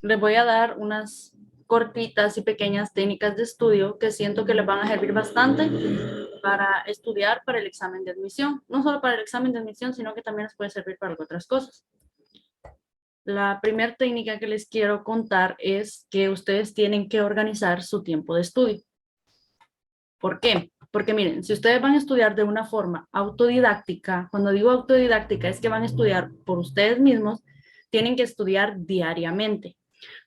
les voy a dar unas cortitas y pequeñas técnicas de estudio que siento que les van a servir bastante para estudiar para el examen de admisión. No solo para el examen de admisión, sino que también les puede servir para otras cosas. La primera técnica que les quiero contar es que ustedes tienen que organizar su tiempo de estudio. ¿Por qué? Porque miren, si ustedes van a estudiar de una forma autodidáctica, cuando digo autodidáctica es que van a estudiar por ustedes mismos, tienen que estudiar diariamente.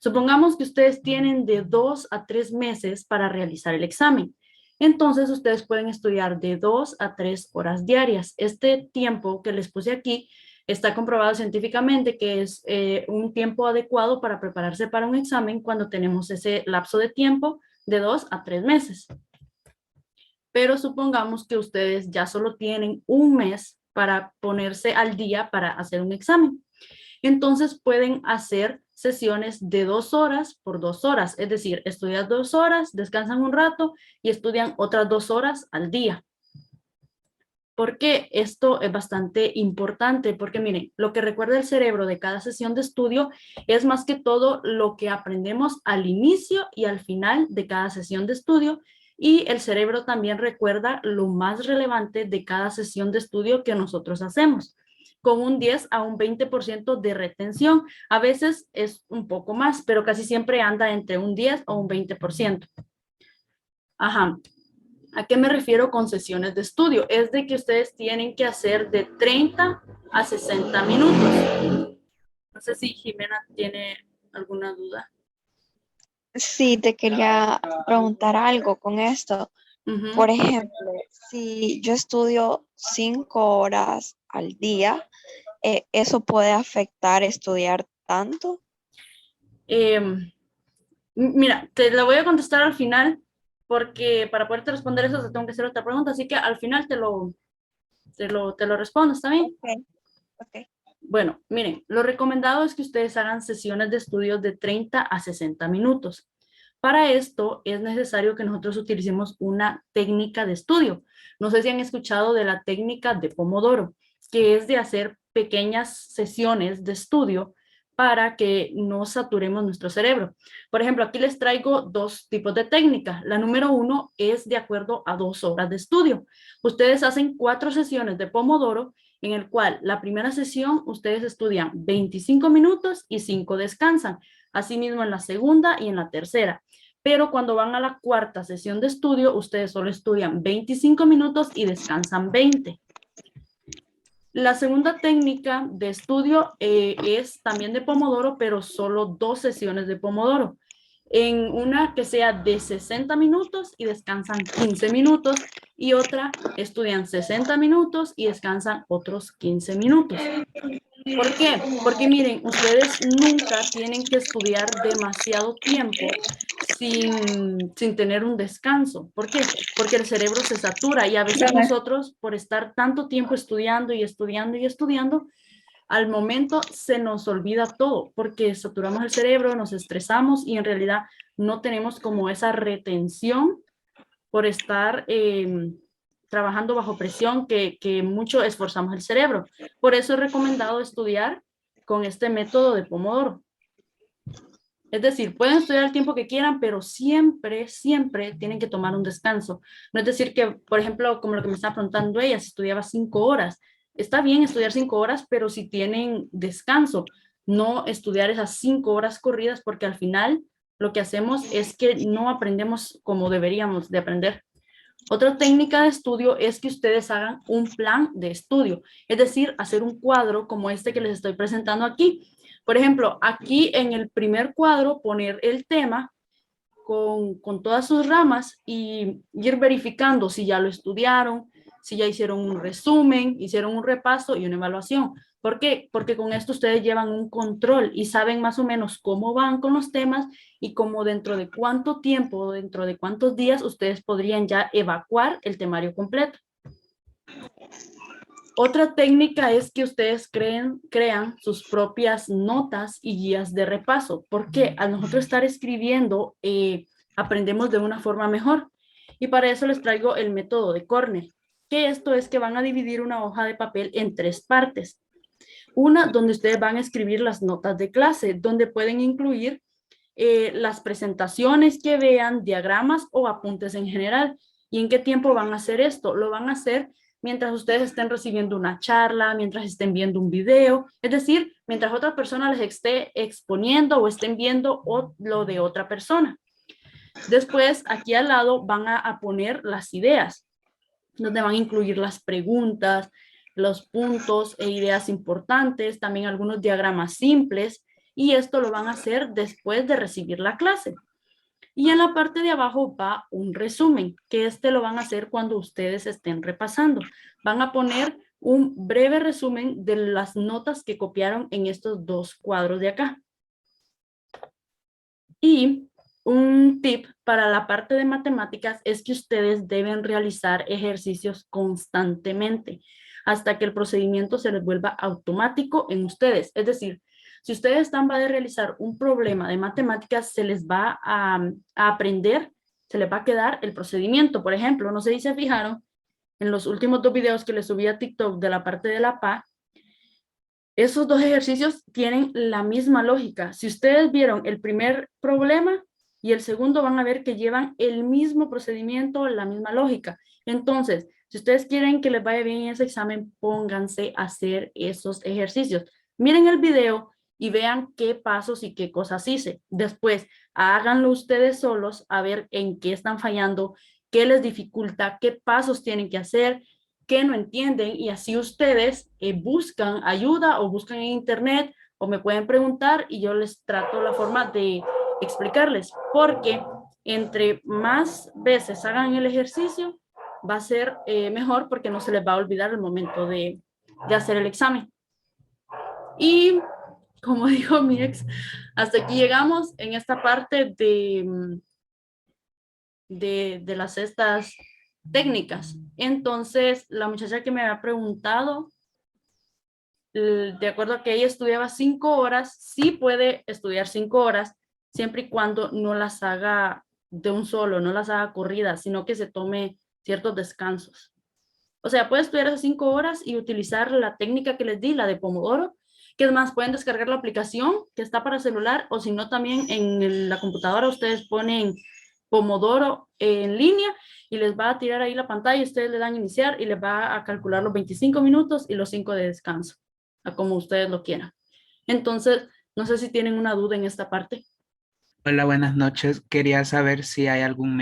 Supongamos que ustedes tienen de 2 a 3 meses para realizar el examen. Entonces, ustedes pueden estudiar de 2 a 3 horas diarias. Este tiempo que les puse aquí está comprobado científicamente que es un tiempo adecuado para prepararse para un examen cuando tenemos ese lapso de tiempo de 2 a 3 meses. Pero supongamos que ustedes ya solo tienen un mes para ponerse al día para hacer un examen. Entonces pueden hacer sesiones de 2 horas por 2 horas, es decir, estudian 2 horas, descansan un rato y estudian otras 2 horas al día. Porque esto es bastante importante, porque miren, lo que recuerda el cerebro de cada sesión de estudio es más que todo lo que aprendemos al inicio y al final de cada sesión de estudio, y el cerebro también recuerda lo más relevante de cada sesión de estudio que nosotros hacemos, con un 10 a un 20% de retención. A veces es un poco más, pero casi siempre anda entre un 10 o un 20%. Ajá. ¿A qué me refiero con sesiones de estudio? Es de que ustedes tienen que hacer de 30 a 60 minutos. No sé si Jimena tiene alguna duda. Sí, te quería preguntar algo con esto. Por Ujú. ejemplo, si yo estudio 5 horas al día, ¿eso puede afectar estudiar tanto? Mira, te la voy a contestar al final porque para poderte responder eso te tengo que hacer otra pregunta, así que al final te lo respondo, ¿está bien? Ok, ok. Bueno, miren, lo recomendado es que ustedes hagan sesiones de estudios de 30 a 60 minutos. Para esto es necesario que nosotros utilicemos una técnica de estudio. No sé si han escuchado de la técnica de Pomodoro, que es de hacer pequeñas sesiones de estudio para que no saturemos nuestro cerebro. Por ejemplo, aquí les traigo dos tipos de técnica. La número uno es de acuerdo a 2 horas de estudio. Ustedes hacen 4 sesiones de Pomodoro en el cual la primera sesión ustedes estudian 25 minutos y 5 descansan. Asimismo en la segunda y en la tercera. Pero cuando van a la cuarta sesión de estudio, ustedes solo estudian 25 minutos y descansan 20. La segunda técnica de estudio es también de Pomodoro, pero solo 2 sesiones de Pomodoro. En una que sea de 60 minutos y descansan 15 minutos, y otra estudian 60 minutos y descansan otros 15 minutos. ¿Por qué? Porque miren, ustedes nunca tienen que estudiar demasiado tiempo sin tener un descanso. ¿Por qué? Porque el cerebro se satura y a veces nosotros, por estar tanto tiempo estudiando y estudiando y estudiando, al momento se nos olvida todo porque saturamos el cerebro, nos estresamos y en realidad no tenemos como esa retención por estar trabajando bajo presión que mucho esforzamos el cerebro. Por eso es recomendado estudiar con este método de Pomodoro. Es decir, pueden estudiar el tiempo que quieran, pero siempre, siempre tienen que tomar un descanso. No es decir que, por ejemplo, como lo que me estaba preguntando ella, si estudiaba 5 horas. Está bien estudiar 5 horas, pero si tienen descanso, no estudiar esas 5 horas corridas, porque al final lo que hacemos es que no aprendemos como deberíamos de aprender. Otra técnica de estudio es que ustedes hagan un plan de estudio, es decir, hacer un cuadro como este que les estoy presentando aquí. Por ejemplo, aquí en el primer cuadro poner el tema con todas sus ramas y ir verificando si ya lo estudiaron, si ya hicieron un resumen, hicieron un repaso y una evaluación. ¿Por qué? Porque con esto ustedes llevan un control y saben más o menos cómo van con los temas y cómo dentro de cuánto tiempo, dentro de cuántos días ustedes podrían ya evacuar el temario completo. Otra técnica es que ustedes crean sus propias notas y guías de repaso, porque al nosotros estar escribiendo, aprendemos de una forma mejor. Y para eso les traigo el método de Cornell, que esto es que van a dividir una hoja de papel en 3 partes. Una donde ustedes van a escribir las notas de clase, donde pueden incluir las presentaciones que vean, diagramas o apuntes en general. ¿Y en qué tiempo van a hacer esto? Lo van a hacer mientras ustedes estén recibiendo una charla, mientras estén viendo un video, es decir, mientras otra persona les esté exponiendo o estén viendo lo de otra persona. Después, aquí al lado van a poner las ideas, donde van a incluir las preguntas, los puntos e ideas importantes, también algunos diagramas simples, y esto lo van a hacer después de recibir la clase. Y en la parte de abajo va un resumen, que este lo van a hacer cuando ustedes estén repasando. Van a poner un breve resumen de las notas que copiaron en estos dos cuadros de acá. Y un tip para la parte de matemáticas es que ustedes deben realizar ejercicios constantemente hasta que el procedimiento se les vuelva automático en ustedes. Es decir, si ustedes están a realizar un problema de matemáticas, se les va a aprender, se les va a quedar el procedimiento. Por ejemplo, no sé si se fijaron, en los últimos 2 videos que les subí a TikTok de la parte de la PA, esos 2 ejercicios tienen la misma lógica. Si ustedes vieron el primer problema y el segundo, van a ver que llevan el mismo procedimiento, la misma lógica. Entonces, si ustedes quieren que les vaya bien en ese examen, pónganse a hacer esos ejercicios. Miren el video y vean qué pasos y qué cosas hice. Después, háganlo ustedes solos a ver en qué están fallando, qué les dificulta, qué pasos tienen que hacer, que no entienden, y así ustedes buscan ayuda o buscan en internet o me pueden preguntar y yo les trato la forma de explicarles, porque entre más veces hagan el ejercicio va a ser mejor, porque no se les va a olvidar el momento de hacer el examen. Y como dijo mi ex, hasta aquí llegamos en esta parte de las estas técnicas. Entonces, la muchacha que me había preguntado, de acuerdo a que ella estudiaba 5 horas, sí puede estudiar 5 horas, siempre y cuando no las haga de un solo, no las haga corridas, sino que se tome ciertos descansos. O sea, puede estudiar esas 5 horas y utilizar la técnica que les di, la de Pomodoro, que además pueden descargar la aplicación que está para celular, o si no, también en la computadora ustedes ponen Pomodoro en línea y les va a tirar ahí la pantalla, ustedes le dan iniciar y les va a calcular los 25 minutos y los 5 de descanso, a como ustedes lo quieran. Entonces, no sé si tienen una duda en esta parte. Hola, buenas noches. Quería saber si hay algún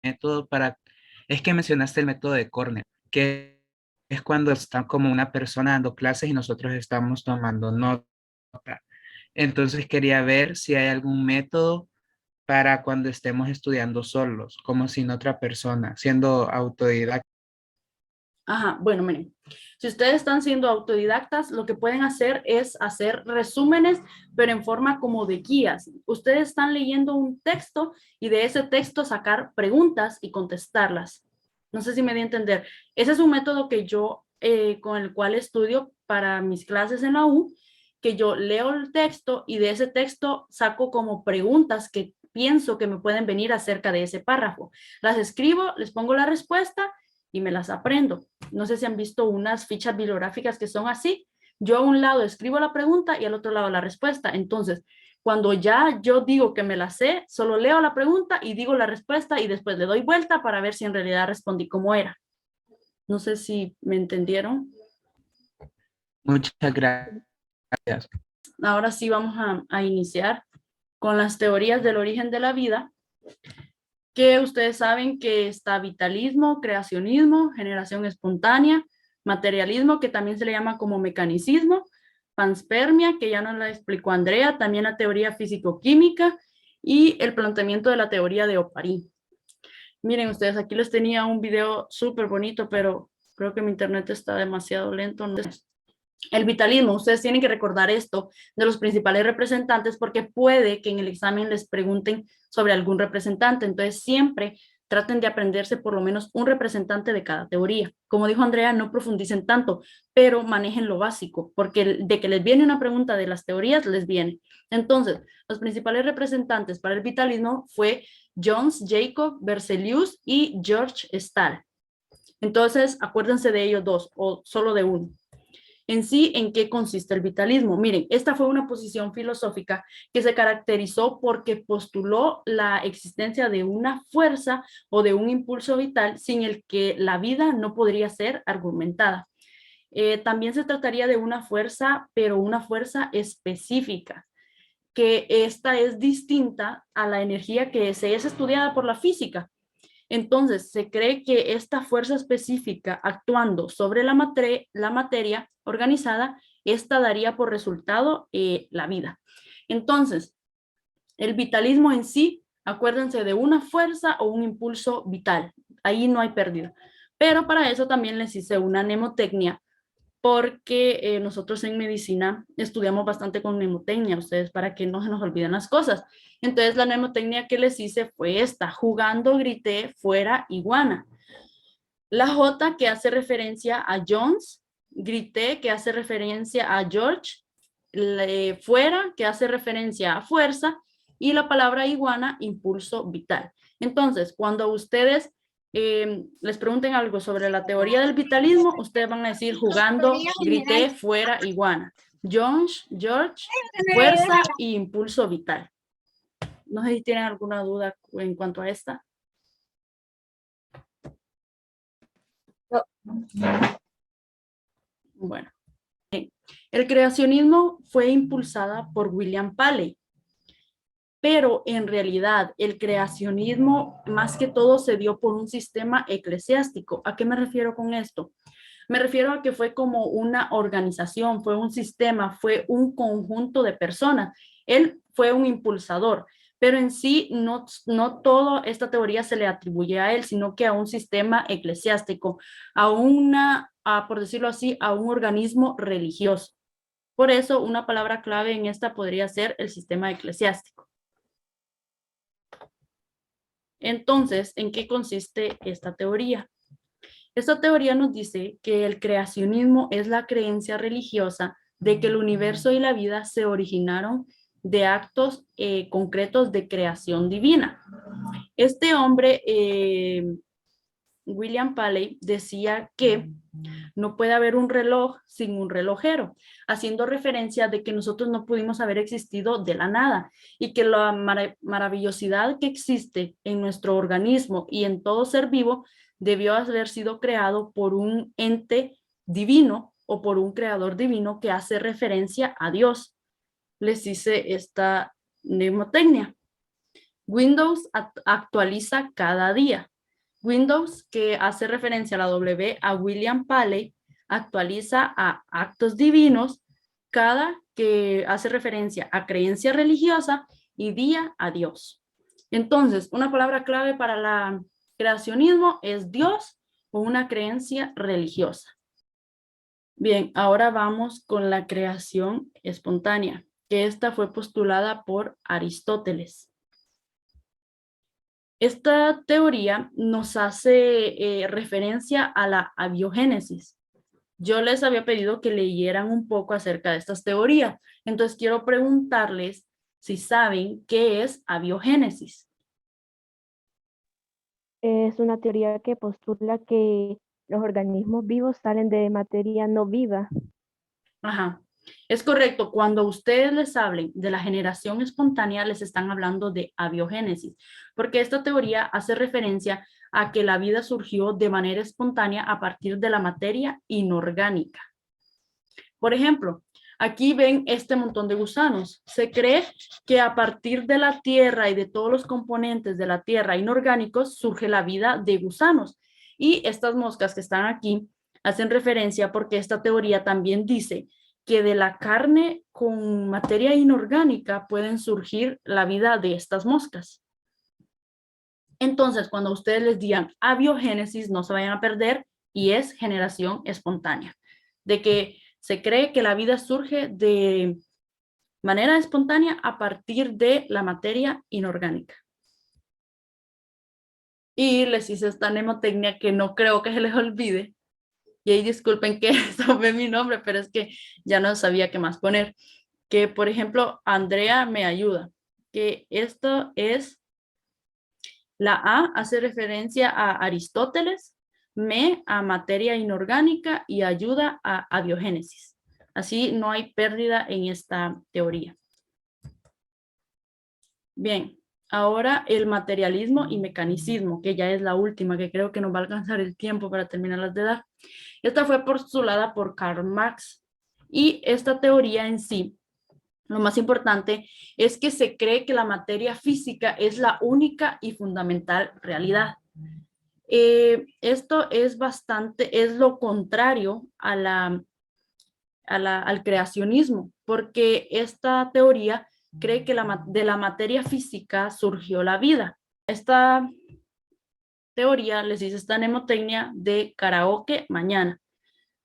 método para... Es que mencionaste el método de Cornell, que es cuando está como una persona dando clases y nosotros estamos tomando nota. Entonces quería ver si hay algún método para cuando estemos estudiando solos, como sin otra persona, siendo autodidacta. Ajá, bueno, miren, si ustedes están siendo autodidactas, lo que pueden hacer es hacer resúmenes, pero en forma como de guías. Ustedes están leyendo un texto y de ese texto sacar preguntas y contestarlas. No sé si me di a entender. Ese es un método que yo, con el cual estudio para mis clases en la U, que yo leo el texto y de ese texto saco como preguntas que pienso que me pueden venir acerca de ese párrafo. Las escribo, les pongo la respuesta y me las aprendo. No sé si han visto unas fichas bibliográficas que son así. Yo a un lado escribo la pregunta y al otro lado la respuesta. Entonces, cuando ya yo digo que me la sé, solo leo la pregunta y digo la respuesta y después le doy vuelta para ver si en realidad respondí como era. No sé si me entendieron. Muchas gracias. Ahora sí vamos a iniciar con las teorías del origen de la vida, que ustedes saben que está vitalismo, creacionismo, generación espontánea, materialismo, que también se le llama como mecanicismo, panspermia, que ya nos la explicó Andrea, también la teoría físico-química y el planteamiento de la teoría de Oparín. Miren ustedes, aquí les tenía un video súper bonito, pero creo que mi internet está demasiado lento. El vitalismo, ustedes tienen que recordar esto de los principales representantes, porque puede que en el examen les pregunten sobre algún representante. Entonces siempre traten de aprenderse por lo menos un representante de cada teoría. Como dijo Andrea, no profundicen tanto, pero manejen lo básico, porque de que les viene una pregunta de las teorías, les viene. Entonces, los principales representantes para el vitalismo fue Johannes Jacob Berzelius y George Stahl. Entonces, acuérdense de ellos dos, o solo de uno. En sí, ¿en qué consiste el vitalismo? Miren, esta fue una posición filosófica que se caracterizó porque postuló la existencia de una fuerza o de un impulso vital sin el que la vida no podría ser argumentada. También se trataría de una fuerza, pero una fuerza específica, que esta es distinta a la energía que se es estudiada por la física. Entonces, se cree que esta fuerza específica actuando sobre la materia organizada, esta daría por resultado la vida. Entonces, el vitalismo en sí, acuérdense de una fuerza o un impulso vital. Ahí no hay pérdida. Pero para eso también les hice una mnemotecnia, porque nosotros en medicina estudiamos bastante con mnemotecnia, ustedes, para que no se nos olviden las cosas. Entonces la mnemotecnia que les hice fue esta: jugando grité fuera iguana. La J, que hace referencia a Jones; grité, que hace referencia a George; fuera, que hace referencia a fuerza; y la palabra iguana, impulso vital. Entonces, cuando ustedes les pregunten algo sobre la teoría del vitalismo, ustedes van a decir: jugando, grité, fuera, iguana. Jones, George, fuerza y impulso vital. No sé si tienen alguna duda en cuanto a esta. Bueno, el creacionismo fue impulsada por William Paley, pero en realidad el creacionismo más que todo se dio por un sistema eclesiástico. ¿A qué me refiero con esto? Me refiero a que fue como una organización, fue un sistema, fue un conjunto de personas. Él fue un impulsador, pero en sí no toda esta teoría se le atribuye a él, sino que a un sistema eclesiástico, por decirlo así, a un organismo religioso. Por eso, una palabra clave en esta podría ser el sistema eclesiástico. Entonces, ¿en qué consiste esta teoría? Esta teoría nos dice que el creacionismo es la creencia religiosa de que el universo y la vida se originaron de actos concretos de creación divina. Este hombre, William Paley, decía que no puede haber un reloj sin un relojero, haciendo referencia de que nosotros no pudimos haber existido de la nada y que la maravillosidad que existe en nuestro organismo y en todo ser vivo debió haber sido creado por un ente divino o por un creador divino que hace referencia a Dios. Les hice esta mnemotecnia. Windows actualiza cada día. Windows, que hace referencia a la W, a William Paley, actualiza a actos divinos, cada que hace referencia a creencia religiosa, y día a Dios. Entonces, una palabra clave para el creacionismo es Dios o una creencia religiosa. Bien, ahora vamos con la creación espontánea, que esta fue postulada por Aristóteles. Esta teoría nos hace referencia a la abiogénesis. Yo les había pedido que leyeran un poco acerca de estas teorías. Entonces quiero preguntarles si saben qué es abiogénesis. Es una teoría que postula que los organismos vivos salen de materia no viva. Ajá. Es correcto, cuando ustedes les hablen de la generación espontánea, les están hablando de abiogénesis, porque esta teoría hace referencia a que la vida surgió de manera espontánea a partir de la materia inorgánica. Por ejemplo, aquí ven este montón de gusanos. Se cree que a partir de la tierra y de todos los componentes de la tierra inorgánicos surge la vida de gusanos. Y estas moscas que están aquí hacen referencia porque esta teoría también dice que de la carne con materia inorgánica pueden surgir la vida de estas moscas. Entonces, cuando ustedes les digan abiogénesis, no se vayan a perder, y es generación espontánea, de que se cree que la vida surge de manera espontánea a partir de la materia inorgánica. Y les hice esta mnemotecnia que no creo que se les olvide. Y ahí disculpen que tomé mi nombre, pero es que ya no sabía qué más poner. Que, por ejemplo, Andrea me ayuda. Que esto es, la A hace referencia a Aristóteles, me a materia inorgánica y ayuda a abiogénesis. Así no hay pérdida en esta teoría. Bien, ahora el materialismo y mecanicismo, que ya es la última, que creo que nos va a alcanzar el tiempo para terminarlas de dar. Esta fue postulada por Karl Marx y esta teoría en sí, lo más importante es que se cree que la materia física es la única y fundamental realidad. Esto es lo contrario al creacionismo, porque esta teoría cree que de la materia física surgió la vida. Esta teoría les dice esta mnemotecnia de karaoke mañana,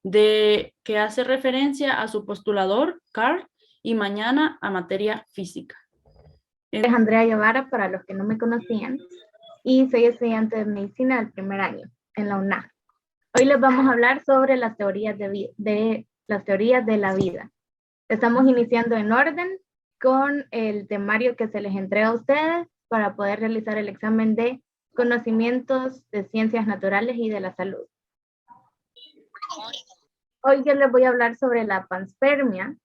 que hace referencia a su postulador, Carl, y mañana a materia física. Es Andrea Guevara, para los que no me conocían, y soy estudiante de medicina del primer año en la UNAM. Hoy les vamos a hablar sobre las teorías las teorías de la vida. Estamos iniciando en orden con el temario que se les entrega a ustedes para poder realizar el examen de conocimientos de ciencias naturales y de la salud. Hoy yo les voy a hablar sobre la panspermia,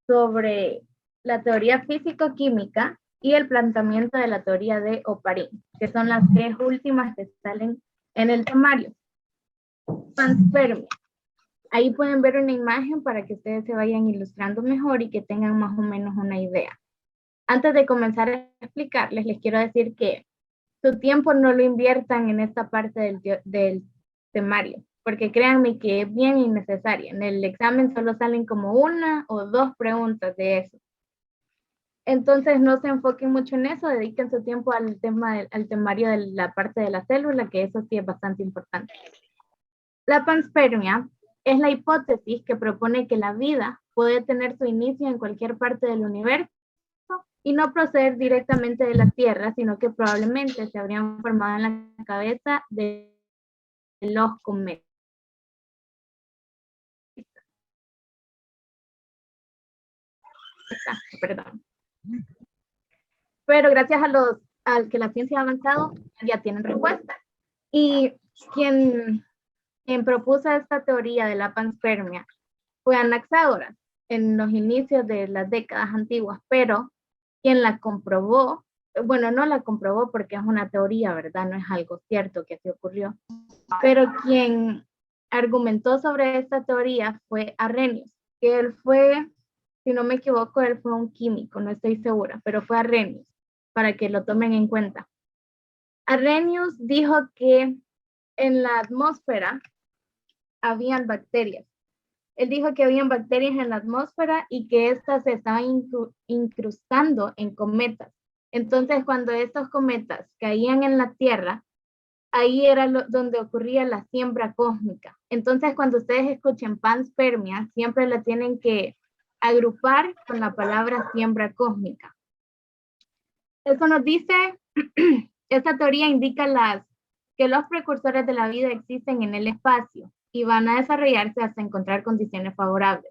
sobre la teoría físico-química y el planteamiento de la teoría de Oparin, que son las tres últimas que salen en el temario. Panspermia. Ahí pueden ver una imagen para que ustedes se vayan ilustrando mejor y que tengan más o menos una idea. Antes de comenzar a explicarles, les quiero decir que su tiempo no lo inviertan en esta parte del temario, porque créanme que es bien innecesaria. En el examen solo salen como 1 o 2 preguntas de eso. Entonces no se enfoquen mucho en eso, dediquen su tiempo al temario de la parte de la célula, que eso sí es bastante importante. La panspermia es la hipótesis que propone que la vida puede tener su inicio en cualquier parte del universo y no proceder directamente de la Tierra, sino que probablemente se habrían formado en la cabeza de los cometas. Perdón. Pero gracias al que la ciencia ha avanzado, ya tienen respuesta. Y quien propuso esta teoría de la panspermia fue Anaxágoras en los inicios de las décadas antiguas, pero quien la comprobó, bueno, no la comprobó porque es una teoría, ¿verdad? No es algo cierto que así ocurrió, pero quien argumentó sobre esta teoría fue Arrhenius, que él fue, si no me equivoco, él fue un químico, no estoy segura, pero fue Arrhenius, para que lo tomen en cuenta. Arrhenius dijo que en la atmósfera habían bacterias. Él dijo que habían bacterias en la atmósfera y que éstas se estaban incrustando en cometas. Entonces, cuando estos cometas caían en la Tierra, ahí era donde ocurría la siembra cósmica. Entonces, cuando ustedes escuchen panspermia, siempre la tienen que agrupar con la palabra siembra cósmica. Eso nos dice, esta teoría indica que los precursores de la vida existen en el espacio y van a desarrollarse hasta encontrar condiciones favorables.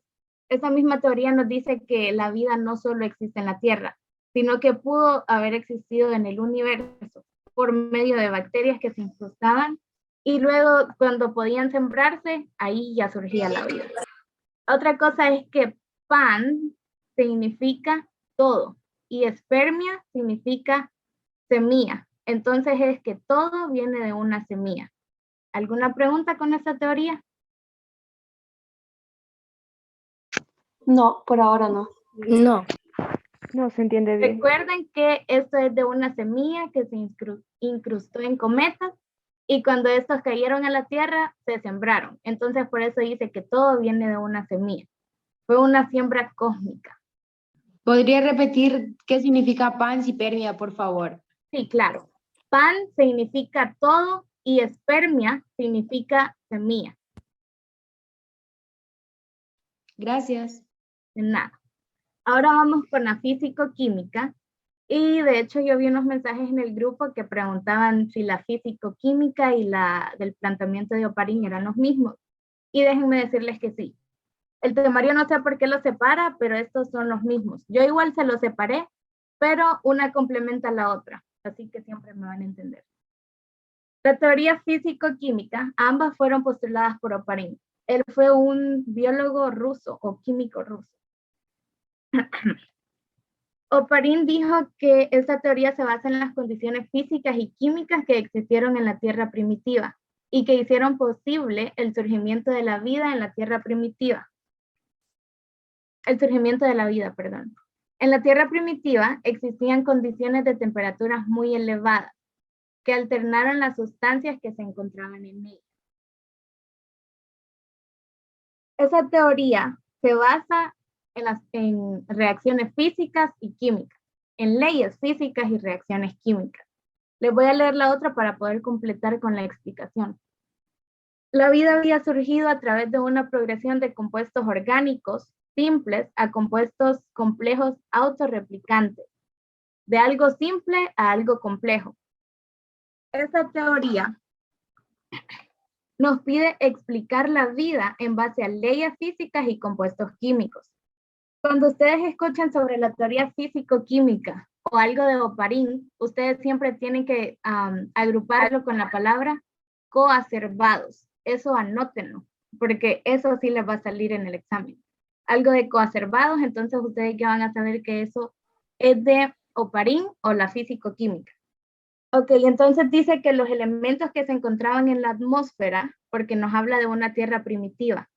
Esa misma teoría nos dice que la vida no solo existe en la Tierra, sino que pudo haber existido en el universo por medio de bacterias que se incrustaban y luego cuando podían sembrarse, ahí ya surgía la vida. Otra cosa es que pan significa todo y espermia significa semilla. Entonces es que todo viene de una semilla. ¿Alguna pregunta con esta teoría? No, por ahora no. No. No se entiende bien. Recuerden que esto es de una semilla que se incrustó en cometas y cuando estos cayeron a la Tierra se sembraron. Entonces por eso dice que todo viene de una semilla. Fue una siembra cósmica. ¿Podría repetir qué significa panspermia, por favor? Sí, claro. Pan significa todo y espermia significa semilla. Gracias. De nada. Ahora vamos con la físico-química. Y de hecho yo vi unos mensajes en el grupo que preguntaban si la físico-química y la del planteamiento de Oparin eran los mismos. Y déjenme decirles que sí. El temario no sé por qué lo separa, pero estos son los mismos. Yo igual se los separé, pero una complementa a la otra. Así que siempre me van a entender. La teoría físico-química, ambas fueron postuladas por Oparin. Él fue un biólogo ruso o químico ruso. Oparin dijo que esta teoría se basa en las condiciones físicas y químicas que existieron en la Tierra primitiva y que hicieron posible el surgimiento de la vida en la Tierra primitiva. El surgimiento de la vida, perdón. En la Tierra primitiva existían condiciones de temperaturas muy elevadas que alternaron las sustancias que se encontraban en ella. Esa teoría se basa en reacciones físicas y químicas, en leyes físicas y reacciones químicas. Les voy a leer la otra para poder completar con la explicación. La vida había surgido a través de una progresión de compuestos orgánicos simples a compuestos complejos autorreplicantes, de algo simple a algo complejo. Esa teoría nos pide explicar la vida en base a leyes físicas y compuestos químicos. Cuando ustedes escuchan sobre la teoría físico-química o algo de Oparin, ustedes siempre tienen que agruparlo con la palabra coacervados. Eso anótenlo, porque eso sí les va a salir en el examen. Algo de coacervados, entonces ustedes ya van a saber que eso es de Oparin o la físico-química. Ok, entonces dice que los elementos que se encontraban en la atmósfera, porque nos habla de una tierra primitiva.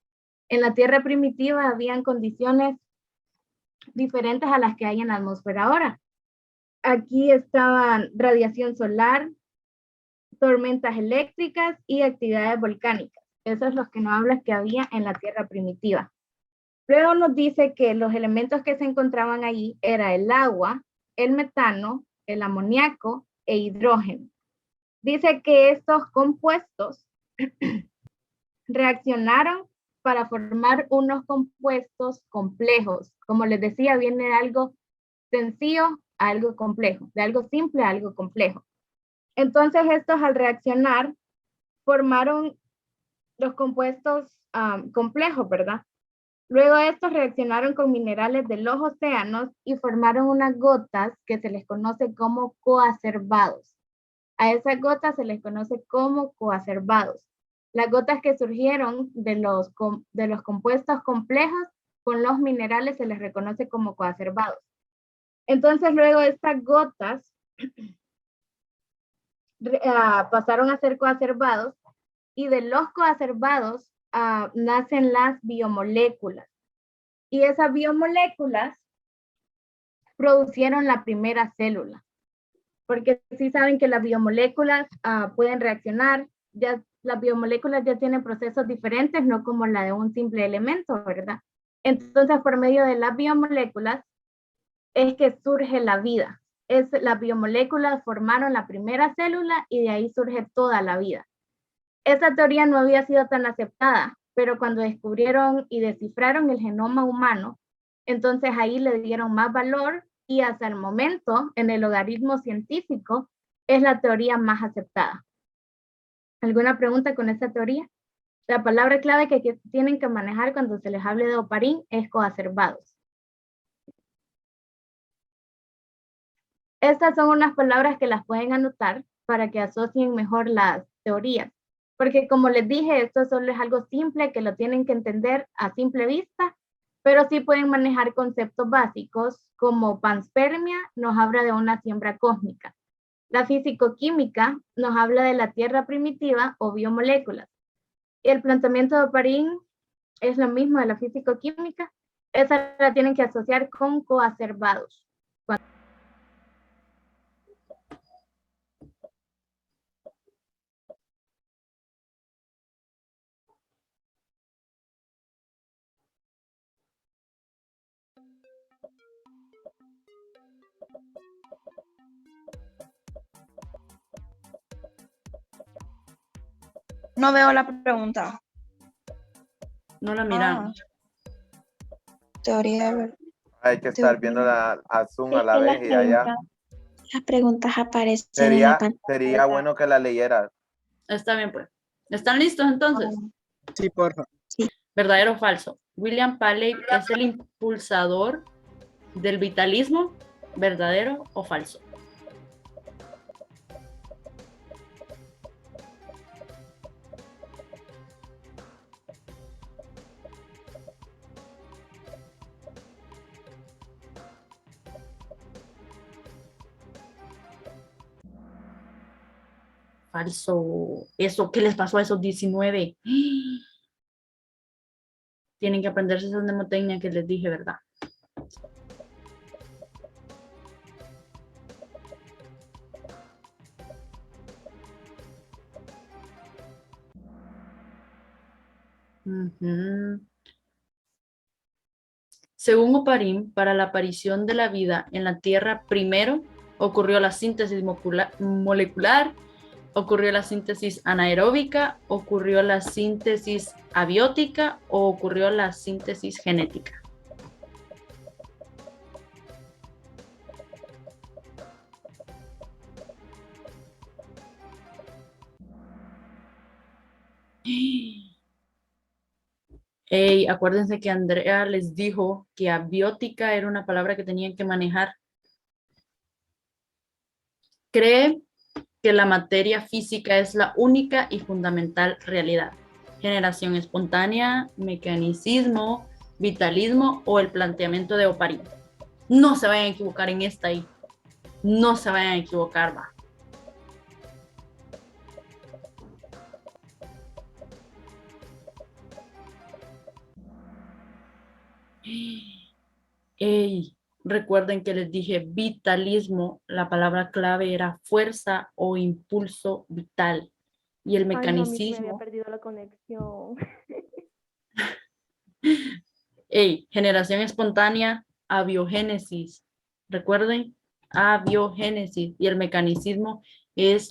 En la tierra primitiva habían condiciones diferentes a las que hay en la atmósfera ahora. Aquí estaban radiación solar, tormentas eléctricas y actividades volcánicas. Eso es lo que nos habla que había en la tierra primitiva. Luego nos dice que los elementos que se encontraban allí era el agua, el metano, el amoníaco e hidrógeno. Dice que estos compuestos reaccionaron para formar unos compuestos complejos. Como les decía, viene de algo sencillo a algo complejo, de algo simple a algo complejo. Entonces estos al reaccionar formaron los compuestos complejos, ¿verdad? Luego estos reaccionaron con minerales de los océanos y formaron unas gotas que se les conoce como coacervados. A esas gotas se les conoce como coacervados. Las gotas que surgieron de los compuestos complejos con los minerales se les reconoce como coacervados. Entonces luego estas gotas pasaron a ser coacervados y de los coacervados nacen las biomoléculas. Y esas biomoléculas producieron la primera célula. Porque sí saben que las biomoléculas pueden reaccionar, ya las biomoléculas ya tienen procesos diferentes, no como la de un simple elemento, ¿verdad? Entonces, por medio de las biomoléculas es que surge la vida. Las biomoléculas formaron la primera célula y de ahí surge toda la vida. Esta teoría no había sido tan aceptada, pero cuando descubrieron y descifraron el genoma humano, entonces ahí le dieron más valor y hasta el momento, en el logaritmo científico, es la teoría más aceptada. ¿Alguna pregunta con esta teoría? La palabra clave que tienen que manejar cuando se les hable de Oparin es coacervados. Estas son unas palabras que las pueden anotar para que asocien mejor las teorías. Porque como les dije, esto solo es algo simple que lo tienen que entender a simple vista, pero sí pueden manejar conceptos básicos como panspermia nos habla de una siembra cósmica. La físico-química nos habla de la tierra primitiva o biomoléculas. Y el planteamiento de Oparin es lo mismo de la físico-química. Esa la tienen que asociar con coacervados. No veo la pregunta. No la miramos. Teoría de... Hay que estar viendo a Zoom a la Es que vez y allá. las preguntas aparecen en la pantalla. Sería bueno que la leyeras. Está bien, pues. ¿Están listos entonces? Sí, por favor. ¿Verdadero o falso? William Paley es el impulsador del vitalismo. ¿Verdadero o falso? Falso. Eso, ¿qué les pasó a esos 19? Tienen que aprenderse esa mnemotecnia que les dije, ¿verdad? Ujú. Según Oparin, para la aparición de la vida en la Tierra, primero ocurrió la síntesis molecular, ocurrió la síntesis anaeróbica, ocurrió la síntesis abiótica o ocurrió la síntesis genética. Ey, acuérdense que Andrea les dijo que abiótica era una palabra que tenían que manejar. Cree que la materia física es la única y fundamental realidad. Generación espontánea, mecanicismo, vitalismo o el planteamiento de Oparin. No se vayan a equivocar en esta ahí. No se vayan a equivocar, va. Ey, recuerden que les dije vitalismo, la palabra clave era fuerza o impulso vital. Y el Ay, no, a mí se me había mecanicismo, perdido la conexión. generación espontánea, abiogénesis. Recuerden, abiogénesis. Y el mecanicismo es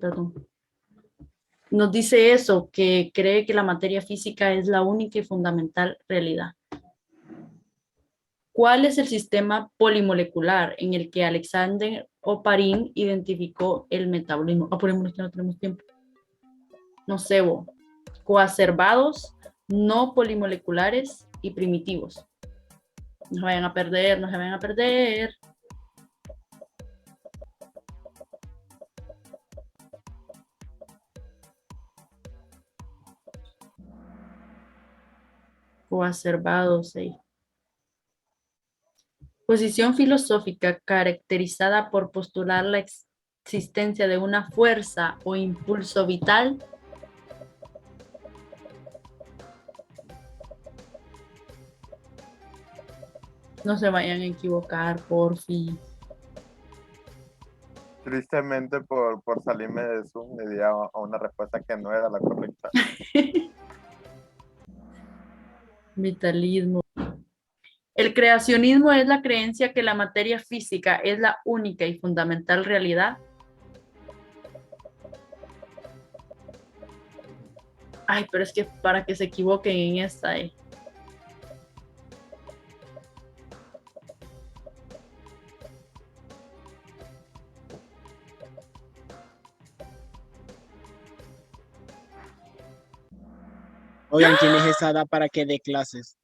perdón. Nos dice eso, que cree que la materia física es la única y fundamental realidad. ¿Cuál es el sistema polimolecular en el que Alexander Oparin identificó el metabolismo? Por ejemplo, no tenemos tiempo. No sé, coacervados, no polimoleculares y primitivos. No se vayan a perder, no se vayan a perder. Coacervados, Posición filosófica caracterizada por postular la existencia de una fuerza o impulso vital. No se vayan a equivocar, por fin. Tristemente por salirme de Zoom le di a una respuesta que no era la correcta. Vitalismo. El creacionismo es la creencia que la materia física es la única y fundamental realidad. Ay, pero es que para que se equivoquen en esta, Oigan, ¿quién es esa edad para que dé clases?